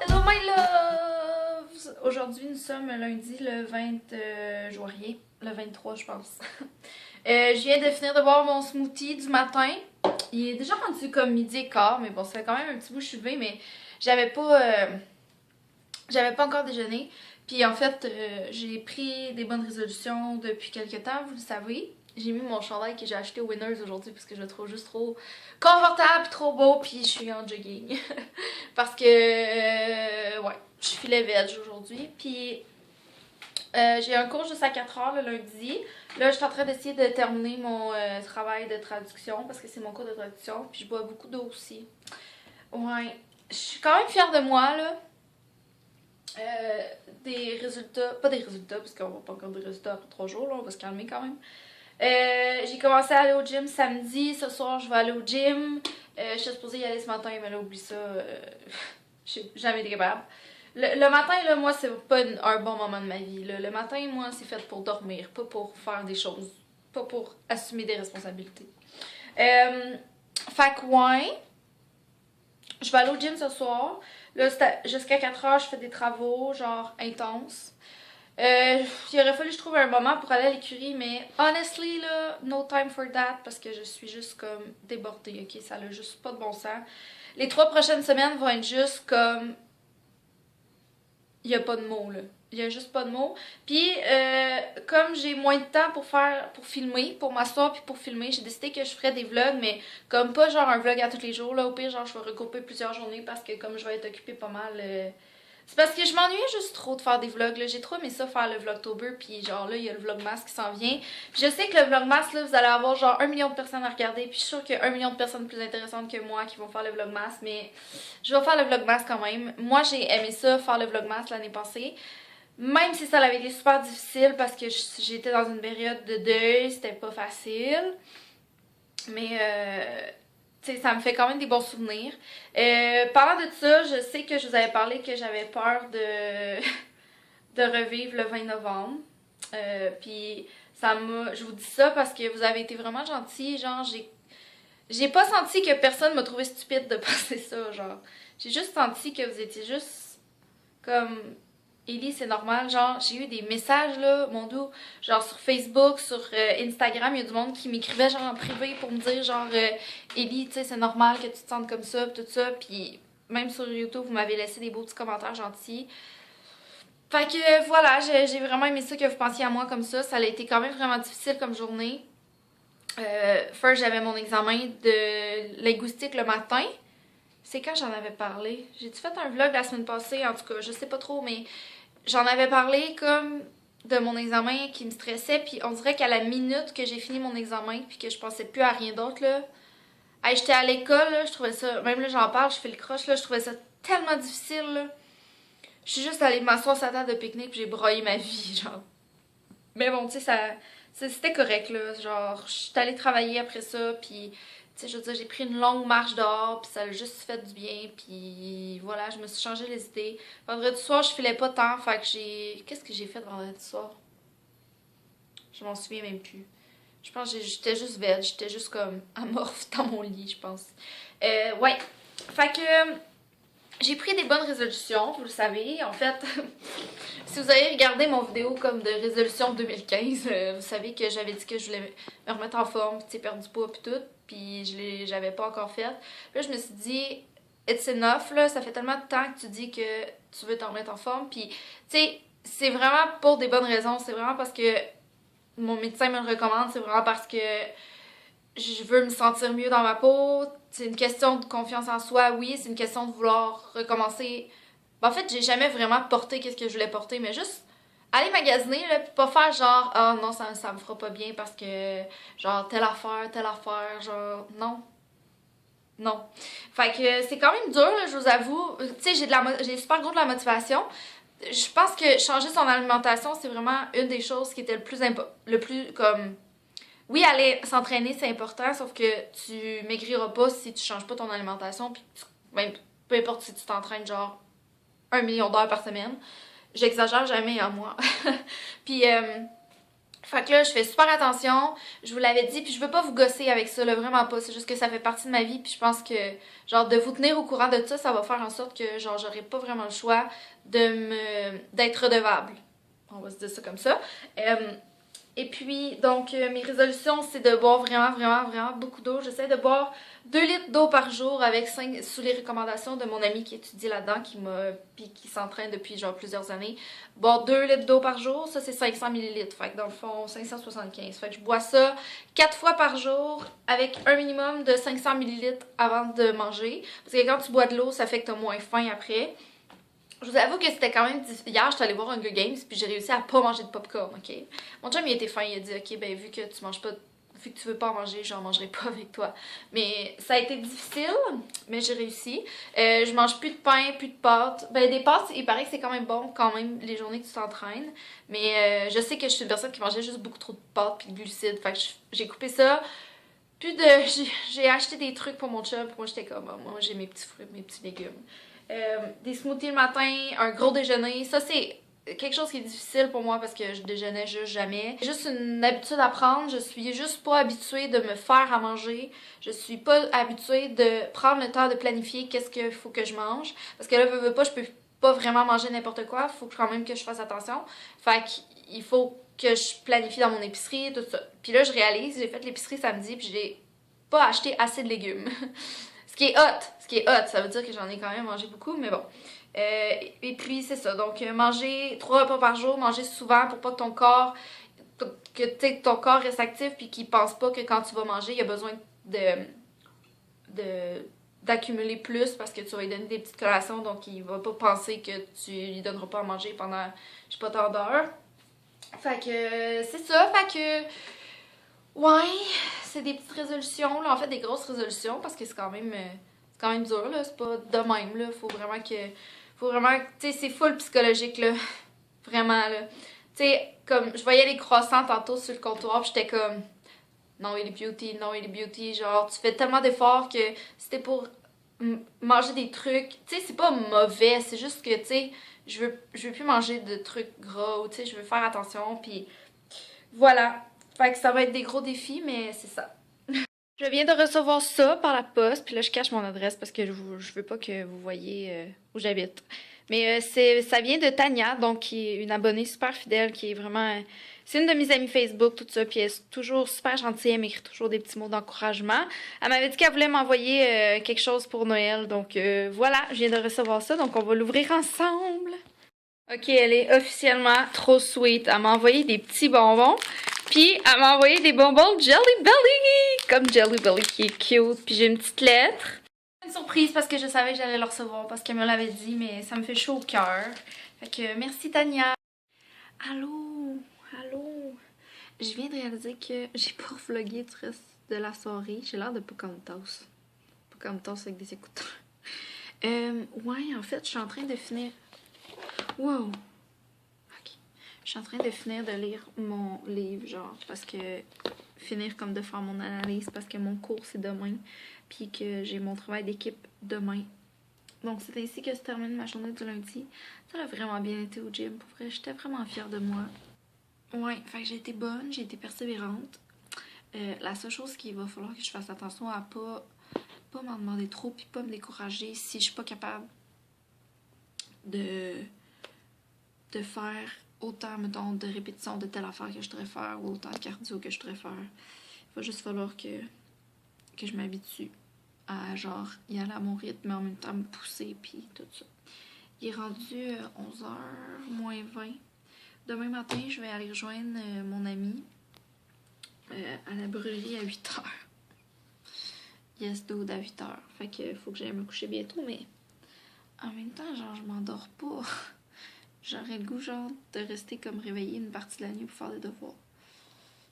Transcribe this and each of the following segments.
Hello my loves! Aujourd'hui nous sommes lundi le 20 janvier, le 23 je pense. Je viens de finir de boire mon smoothie du matin. Il est déjà rendu comme midi et quart, mais bon ça fait quand même un petit bout que je suis levée, mais j'avais pas encore déjeuné. Puis en fait j'ai pris des bonnes résolutions depuis quelques temps, vous le savez. J'ai mis mon chandail que j'ai acheté au Winners aujourd'hui parce que je le trouve juste trop confortable, trop beau, puis je suis en jogging. Parce que, ouais, je filais veg aujourd'hui. Puis, j'ai un cours juste à 4h le lundi. Là, je suis en train d'essayer de terminer mon travail de traduction parce que c'est mon cours de traduction. Puis, je bois beaucoup d'eau aussi. Ouais, je suis quand même fière de moi, là. Des résultats, pas des résultats parce qu'on va pas encore des résultats après 3 jours, là, on va se calmer quand même. J'ai commencé à aller au gym samedi, ce soir je vais aller au gym. Je suis supposée y aller ce matin, mais là oublie ça, je suis jamais été capable. Le matin, là, moi c'est pas un bon moment de ma vie. Là. Le matin, moi c'est fait pour dormir, pas pour faire des choses, pas pour assumer des responsabilités. Fait que ouais, je vais aller au gym ce soir. Là jusqu'à 4h je fais des travaux genre intenses. Il aurait fallu que je trouve un moment pour aller à l'écurie, mais honestly, là, no time for that, parce que je suis juste comme débordée, ok? Ça n'a juste pas de bon sens. Les 3 prochaines semaines vont être juste comme... Il n'y a pas de mots, là. Il n'y a juste pas de mots. Puis, comme j'ai moins de temps pour filmer, pour m'asseoir puis pour filmer, j'ai décidé que je ferais des vlogs, mais comme pas genre un vlog à tous les jours, là. Au pire, genre, je vais regrouper plusieurs journées parce que comme je vais être occupée pas mal... C'est parce que je m'ennuyais juste trop de faire des vlogs, là. J'ai trop aimé ça faire le Vlogtober, puis genre là, il y a le Vlogmas qui s'en vient. Puis je sais que le Vlogmas, là, vous allez avoir genre 1 million de personnes à regarder, puis je suis sûre qu'il y a 1 million de personnes plus intéressantes que moi qui vont faire le Vlogmas, mais je vais faire le Vlogmas quand même. Moi, j'ai aimé ça, faire le Vlogmas l'année passée. Même si ça avait été super difficile parce que j'étais dans une période de deuil, c'était pas facile. Mais tu sais, ça me fait quand même des bons souvenirs. Parlant de ça, je sais que je vous avais parlé que j'avais peur de revivre le 20 novembre. Puis je vous dis ça parce que vous avez été vraiment gentils. Genre, j'ai pas senti que personne m'a trouvé stupide de passer ça. Genre, j'ai juste senti que vous étiez juste comme... Ellie, c'est normal, genre, j'ai eu des messages, là, mon doux, genre sur Facebook, sur Instagram, il y a du monde qui m'écrivait, genre, en privé pour me dire, genre, Ellie, tu sais, c'est normal que tu te sentes comme ça, pis tout ça, puis même sur YouTube, vous m'avez laissé des beaux petits commentaires gentils. Fait que, voilà, j'ai vraiment aimé ça que vous pensiez à moi comme ça a été quand même vraiment difficile comme journée. First, j'avais mon examen de linguistique le matin. C'est quand j'en avais parlé? J'ai-tu fait un vlog la semaine passée? En tout cas, je sais pas trop, mais j'en avais parlé comme de mon examen qui me stressait. Puis on dirait qu'à la minute que j'ai fini mon examen puis que je pensais plus à rien d'autre, là... Hey, j'étais à l'école, là, je trouvais ça... Même là, j'en parle, je fais le croche, là, je trouvais ça tellement difficile, là. Je suis juste allée m'asseoir sur la table de pique-nique puis j'ai broyé ma vie, genre. Mais bon, tu sais, c'était correct, là. Genre, je suis allée travailler après ça, puis... Tu sais, je veux dire, j'ai pris une longue marche dehors, puis ça a juste fait du bien, puis voilà, je me suis changé les idées. Vendredi soir, je filais pas tant, fait que j'ai... Qu'est-ce que j'ai fait vendredi soir? Je m'en souviens même plus. Je pense que j'étais juste veg, j'étais juste comme amorphe dans mon lit, je pense. Ouais, fait que... J'ai pris des bonnes résolutions, vous le savez. En fait, si vous avez regardé mon vidéo comme de résolution 2015, vous savez que j'avais dit que je voulais me remettre en forme, tu sais, perdre du poids puis tout. Puis j'avais pas encore fait. Puis là, je me suis dit, it's enough, là. Ça fait tellement de temps que tu dis que tu veux t'en remettre en forme. Puis, tu sais, c'est vraiment pour des bonnes raisons. C'est vraiment parce que mon médecin me le recommande. C'est vraiment parce que je veux me sentir mieux dans ma peau. C'est une question de confiance en soi, oui. C'est une question de vouloir recommencer. Ben, en fait, j'ai jamais vraiment porté qu'est-ce que je voulais porter, mais juste aller magasiner, là, pis pas faire genre, ah non, ça me fera pas bien parce que, genre, telle affaire, genre, non. Non. Fait que c'est quand même dur, là, je vous avoue. Tu sais, j'ai super gros de la motivation. Je pense que changer son alimentation, c'est vraiment une des choses qui était le plus comme... Oui, aller s'entraîner, c'est important, sauf que tu maigriras pas si tu changes pas ton alimentation, puis même, peu importe si tu t'entraînes genre 1 million d'heures par semaine. J'exagère jamais en moi. Puis, Fait que là, je fais super attention, je vous l'avais dit, puis je veux pas vous gosser avec ça, là, vraiment pas, c'est juste que ça fait partie de ma vie, puis je pense que, genre, de vous tenir au courant de ça, ça va faire en sorte que, genre, j'aurai pas vraiment le choix d'être redevable. On va se dire ça comme ça. Et puis, donc, mes résolutions, c'est de boire vraiment beaucoup d'eau. J'essaie de boire 2 litres d'eau par jour avec 5, sous les recommandations de mon ami qui étudie là-dedans, puis qui s'entraîne depuis genre plusieurs années. Boire 2 litres d'eau par jour, ça c'est 500 millilitres. Fait que dans le fond, 575. Fait que je bois ça 4 fois par jour avec un minimum de 500 millilitres avant de manger. Parce que quand tu bois de l'eau, ça fait que t'as moins faim après. Je vous avoue que c'était quand même difficile. Hier, j'étais allée voir Hunger Games puis j'ai réussi à pas manger de popcorn, ok? Mon chum, il était fin, il a dit, ok, ben vu que tu manges pas, vu que tu veux pas en manger, j'en mangerai pas avec toi. Mais ça a été difficile, mais j'ai réussi. Je mange plus de pain, plus de pâtes. Ben des pâtes, il paraît que c'est quand même bon, quand même, les journées que tu t'entraînes. Mais je sais que je suis une personne qui mangeait juste beaucoup trop de pâtes puis de glucides. Fait que j'ai coupé ça. Plus de. J'ai acheté des trucs pour mon chum, puis moi j'étais comme, oh, moi j'ai mes petits fruits, mes petits légumes. Des smoothies le matin, un gros déjeuner. Ça, c'est quelque chose qui est difficile pour moi parce que je déjeunais juste jamais. C'est juste une habitude à prendre. Je suis juste pas habituée de me faire à manger. Je suis pas habituée de prendre le temps de planifier qu'est-ce qu'il faut que je mange. Parce que là, veux pas, je peux pas vraiment manger n'importe quoi. Faut quand même que je fasse attention. Fait qu'il faut que je planifie dans mon épicerie, tout ça. Puis là, je réalise, j'ai fait l'épicerie samedi, puis j'ai pas acheté assez de légumes. Ce qui est hot, ça veut dire que j'en ai quand même mangé beaucoup, mais bon. Et puis c'est ça, donc manger 3 repas par jour, manger souvent pour pas que ton corps reste actif puis qu'il pense pas que quand tu vas manger, il y a besoin d'accumuler plus parce que tu vas lui donner des petites collations, donc il va pas penser que tu lui donneras pas à manger pendant je sais pas tant d'heures. Fait que c'est ça, fait que ouais, c'est des petites résolutions, là, en fait des grosses résolutions parce que c'est quand même dur, là, c'est pas de même, là, faut vraiment, tu sais, c'est full psychologique, là, vraiment, là. Tu sais, comme, je voyais les croissants tantôt sur le comptoir, pis j'étais comme, non, il est beauty, non, il est beauty, genre, tu fais tellement d'efforts que c'était pour manger des trucs, tu sais, c'est pas mauvais, c'est juste que, tu sais, je veux plus manger de trucs gras, tu sais, je veux faire attention, puis voilà. Fait que ça va être des gros défis, mais c'est ça. Je viens de recevoir ça par la poste, puis là je cache mon adresse parce que je veux pas que vous voyez où j'habite. Mais ça vient de Tania, donc qui est une abonnée super fidèle, qui est vraiment, c'est une de mes amies Facebook, tout ça, puis elle est toujours super gentille, elle m'écrit toujours des petits mots d'encouragement. Elle m'avait dit qu'elle voulait m'envoyer quelque chose pour Noël, donc voilà, je viens de recevoir ça, donc on va l'ouvrir ensemble. Ok, elle est officiellement trop sweet. Elle m'a envoyé des petits bonbons. Puis elle m'a envoyé des bonbons Jelly Belly! Comme Jelly Belly qui est cute. Puis j'ai une petite lettre. Une surprise parce que je savais que j'allais le recevoir parce qu'elle me l'avait dit, mais ça me fait chaud au cœur. Fait que merci Tania. Allô? Allô? Je viens de réaliser que j'ai pas vlogué du reste de la soirée. J'ai l'air de Pocahontas. Pocahontas avec des écouteurs. Ouais, en fait, je suis en train de finir. Wow! Ok. Je suis en train de finir de lire mon livre, genre, parce que finir comme de faire mon analyse, parce que mon cours c'est demain, puis que j'ai mon travail d'équipe demain. Donc c'est ainsi que se termine ma journée du lundi. Ça a vraiment bien été au gym, pour vrai, j'étais vraiment fière de moi. Ouais, fait que j'ai été bonne, j'ai été persévérante. La seule chose qu'il va falloir que je fasse attention à pas m'en demander trop, puis pas me décourager si je suis pas capable de faire autant, mettons, de répétitions de telle affaire que je devrais faire ou autant de cardio que je devrais faire. Il va juste falloir que je m'habitue à, genre, y aller à mon rythme, mais en même temps me pousser, puis tout ça. Il est rendu 11h moins 20. Demain matin, je vais aller rejoindre mon ami à la brûlerie à 8h. Yes, dude, à 8h. Fait que faut que j'aille me coucher bientôt, mais en même temps, genre, je m'endors pas. J'aurais le goût, genre, de rester comme réveillée une partie de la nuit pour faire des devoirs.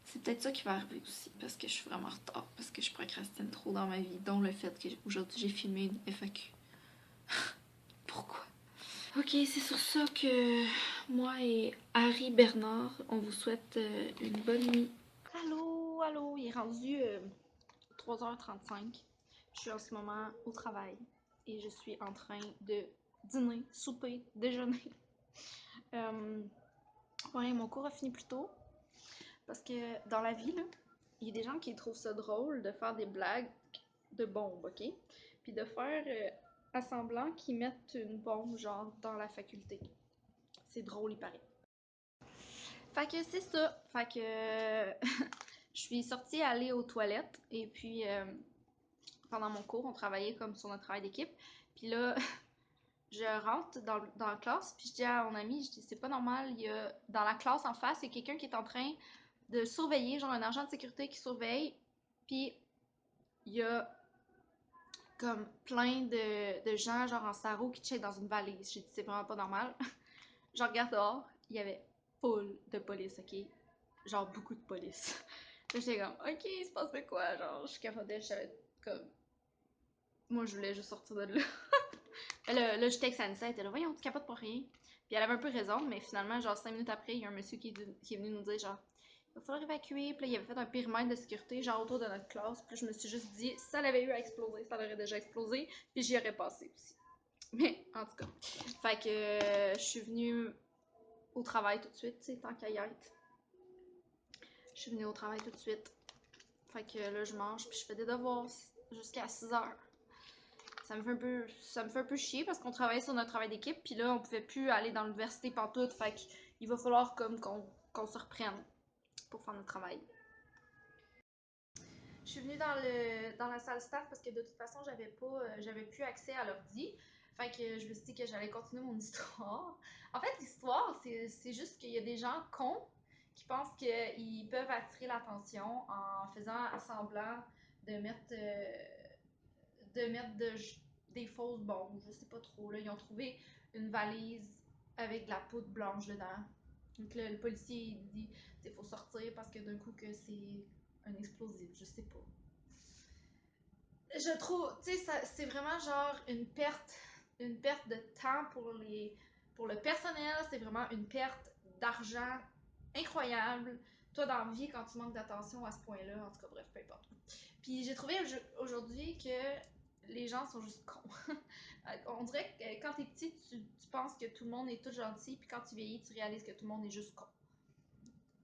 C'est peut-être ça qui va arriver aussi, parce que je suis vraiment en retard, parce que je procrastine trop dans ma vie, dont le fait que aujourd'hui j'ai filmé une FAQ. Pourquoi? Ok, c'est sur ça que moi et Harry Bernard, on vous souhaite une bonne nuit. Allô, allô, il est rendu 3h35. Je suis en ce moment au travail et je suis en train de dîner, souper, déjeuner. Ouais, mon cours a fini plus tôt. Parce que dans la vie, là, il y a des gens qui trouvent ça drôle de faire des blagues de bombes, ok? Puis de faire à semblant qu'ils mettent une bombe, genre, dans la faculté. C'est drôle, il paraît. Fait que c'est ça. Fait que je suis sortie aller aux toilettes et puis pendant mon cours, on travaillait comme sur notre travail d'équipe. Puis là, je rentre dans la classe, puis je dis à mon ami, je dis c'est pas normal, il y a dans la classe en face, il y a quelqu'un qui est en train de surveiller, genre un agent de sécurité qui surveille, puis il y a comme plein de gens genre en sarrau qui checkent dans une valise. J'ai dit c'est vraiment pas normal. Je regarde dehors, il y avait full de police, ok? Genre beaucoup de police. Là, j'étais comme, ok, il se passe de quoi? Genre, je capotais, je savais comme. Moi, je voulais juste sortir de là. Là, je texte Anissa, elle était là, voyons, tu capotes pour rien. Puis elle avait un peu raison, mais finalement, genre 5 minutes après, il y a un monsieur qui est venu nous dire, genre, il va falloir évacuer. Puis là, il avait fait un périmètre de sécurité, genre autour de notre classe. Puis là, je me suis juste dit, si ça l'avait eu à exploser, ça l'aurait déjà explosé. Puis j'y aurais passé aussi. Mais, en tout cas. Fait que je suis venue au travail tout de suite, tu sais, tant qu'à y être. Je suis venue au travail tout de suite. Fait que là, je mange, puis je fais des devoirs jusqu'à 6 heures. Ça me fait un peu chier parce qu'on travaillait sur notre travail d'équipe, puis là, on pouvait plus aller dans l'université pantoute, fait qu'il va falloir comme qu'on se reprenne pour faire notre travail. Je suis venue dans la salle staff parce que de toute façon, j'avais plus accès à l'ordi. Fait que je me suis dit que j'allais continuer mon histoire. En fait, l'histoire, c'est juste qu'il y a des gens cons qui pensent qu'ils peuvent attirer l'attention en faisant semblant de mettre, des fausses bombes. Je sais pas trop. Là. Ils ont trouvé une valise avec de la poudre blanche dedans. Donc là, le policier il dit il faut sortir parce que d'un coup que c'est un explosif. Je sais pas. Je trouve, tu sais, c'est vraiment genre une perte de temps pour le personnel. C'est vraiment une perte d'argent incroyable. Toi, dans la vie, quand tu manques d'attention à ce point-là, en tout cas, bref, peu importe. Puis j'ai trouvé aujourd'hui que les gens sont juste cons. On dirait que quand t'es petit, tu penses que tout le monde est tout gentil, puis quand tu vieillis, tu réalises que tout le monde est juste con.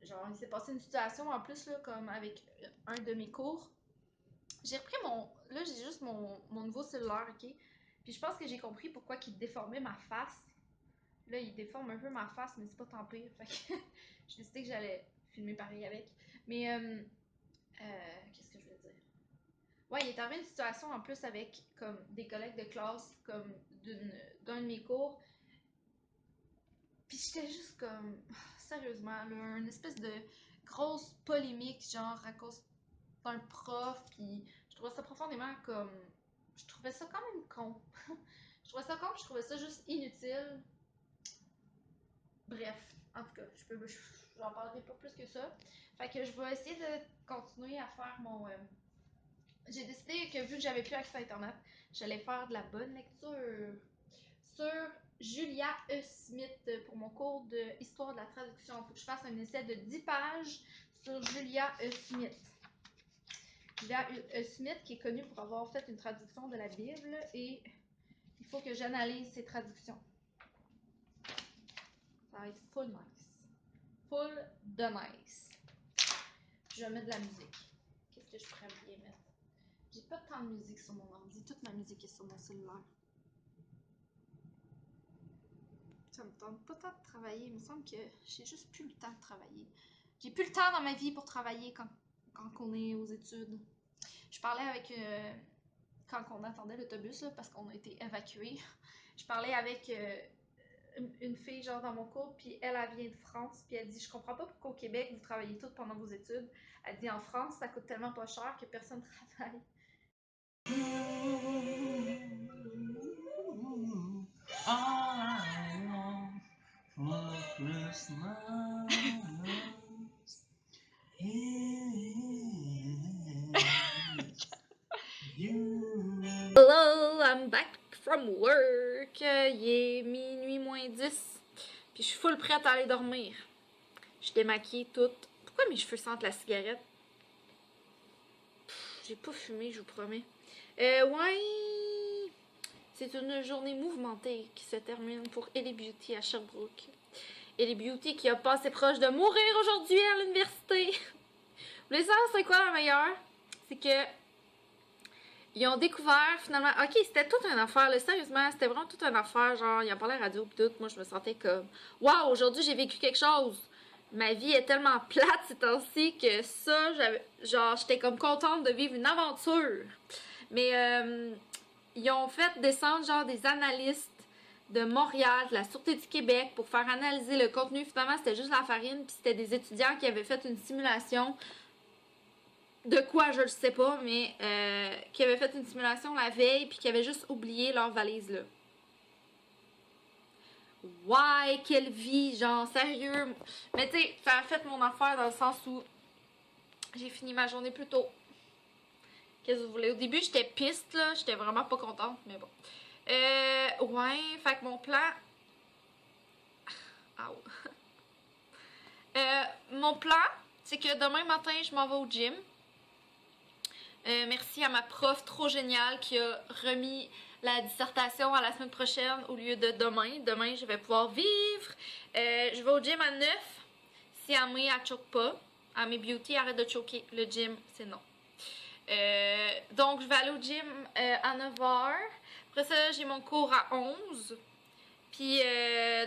Genre, il s'est passé une situation en plus, là, comme avec un de mes cours. J'ai repris mon. Là, j'ai juste mon nouveau cellulaire, ok? Puis je pense que j'ai compris pourquoi il déformait ma face. Là, il déforme un peu ma face, mais c'est pas tant pire. Fait que j'ai décidé que j'allais filmer pareil avec. Mais, qu'est-ce que je veux dire? Ouais, il est arrivé une situation en plus avec comme des collègues de classe, comme d'un de mes cours. Puis j'étais juste comme, sérieusement, là, une espèce de grosse polémique, genre à cause d'un prof, puis je trouvais ça profondément comme. Je trouvais ça quand même con. Je trouvais ça con, je trouvais ça juste inutile. Bref, en tout cas, j'en parlerai pas plus que ça. Fait que je vais essayer de continuer à faire mon. J'ai décidé que vu que j'avais plus accès à Internet, j'allais faire de la bonne lecture sur Julia E. Smith pour mon cours de Histoire de la traduction. Il faut que je fasse un essai de 10 pages sur Julia E. Smith. Julia E. Smith qui est connue pour avoir fait une traduction de la Bible et il faut que j'analyse ses traductions. Ça va être full nice. Full de nice. Je vais mettre de la musique. Qu'est-ce que je pourrais bien mettre? J'ai pas tant de musique sur mon ordi. Toute ma musique est sur mon cellulaire. Ça me tente pas tant de travailler. Il me semble que j'ai juste plus le temps de travailler. J'ai plus le temps dans ma vie pour travailler quand on est aux études. Je parlais avec... quand on attendait l'autobus, là, parce qu'on a été évacués, je parlais avec une fille genre dans mon cours, puis elle vient de France, puis elle dit je comprends pas pourquoi au Québec vous travaillez toutes pendant vos études. Elle dit en France ça coûte tellement pas cher que personne travaille. All I want for Christmas is you. Hello, I'm back from work. Il est minuit moins 10. Puis je suis full prête à aller dormir. Je suis démaquillée toute. Pourquoi mes cheveux sentent la cigarette? J'ai pas fumé, je vous promets. Ouais. C'est une journée mouvementée qui se termine pour Ellie Beauty à Sherbrooke. Ellie Beauty qui a passé proche de mourir aujourd'hui à l'université. Vous voulez savoir c'est quoi la meilleure? C'est que ils ont découvert finalement. Ok, c'était toute une affaire, là, sérieusement, c'était vraiment toute une affaire. Genre, ils en parlaient à la radio pis tout. Moi, je me sentais comme waouh, aujourd'hui j'ai vécu quelque chose. Ma vie est tellement plate ces temps-ci que ça, genre, j'étais comme contente de vivre une aventure. Mais ils ont fait descendre genre des analystes de Montréal, de la Sûreté du Québec pour faire analyser le contenu. Finalement, c'était juste la farine, puis c'était des étudiants qui avaient fait une simulation de quoi, je le sais pas, mais qui avaient fait une simulation la veille, puis qui avaient juste oublié leur valise là. Ouais, quelle vie, genre, sérieux. Mais tu sais, ça a fait mon affaire dans le sens où j'ai fini ma journée plus tôt. Qu'est-ce que vous voulez? Au début, j'étais piste, là. J'étais vraiment pas contente, mais bon. Ouais, fait que mon plan... Ow. Mon plan, c'est que demain matin, je m'en vais au gym. Merci à ma prof trop géniale qui a remis la dissertation à la semaine prochaine au lieu de demain. Demain, je vais pouvoir vivre. Je vais au gym à 9. Si Amé, elle choque pas. Amé Beauty, arrête de choquer. Le gym, c'est non. Donc, je vais aller au gym à 9h. Après ça, j'ai mon cours à 11. Puis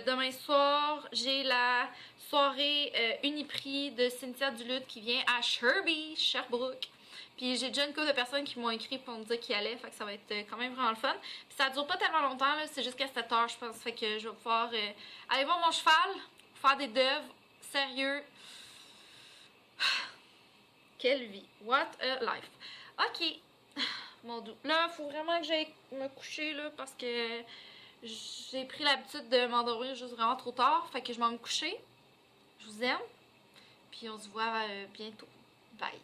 demain soir, j'ai la soirée Uniprix de Cynthia Duluth qui vient à Sherbrooke. Puis j'ai déjà une couple de personnes qui m'ont écrit pour me dire qu'ils allaient, fait que ça va être quand même vraiment le fun. Puis ça dure pas tellement longtemps, là, c'est jusqu'à 7h je pense, fait que je vais pouvoir aller voir mon cheval, faire des deves, sérieux. Quelle vie, what a life. Ok, mon doux. Là, faut vraiment que j'aille me coucher là, parce que j'ai pris l'habitude de m'endormir juste vraiment trop tard, fait que je m'en vais me coucher. Je vous aime, puis on se voit bientôt. Bye.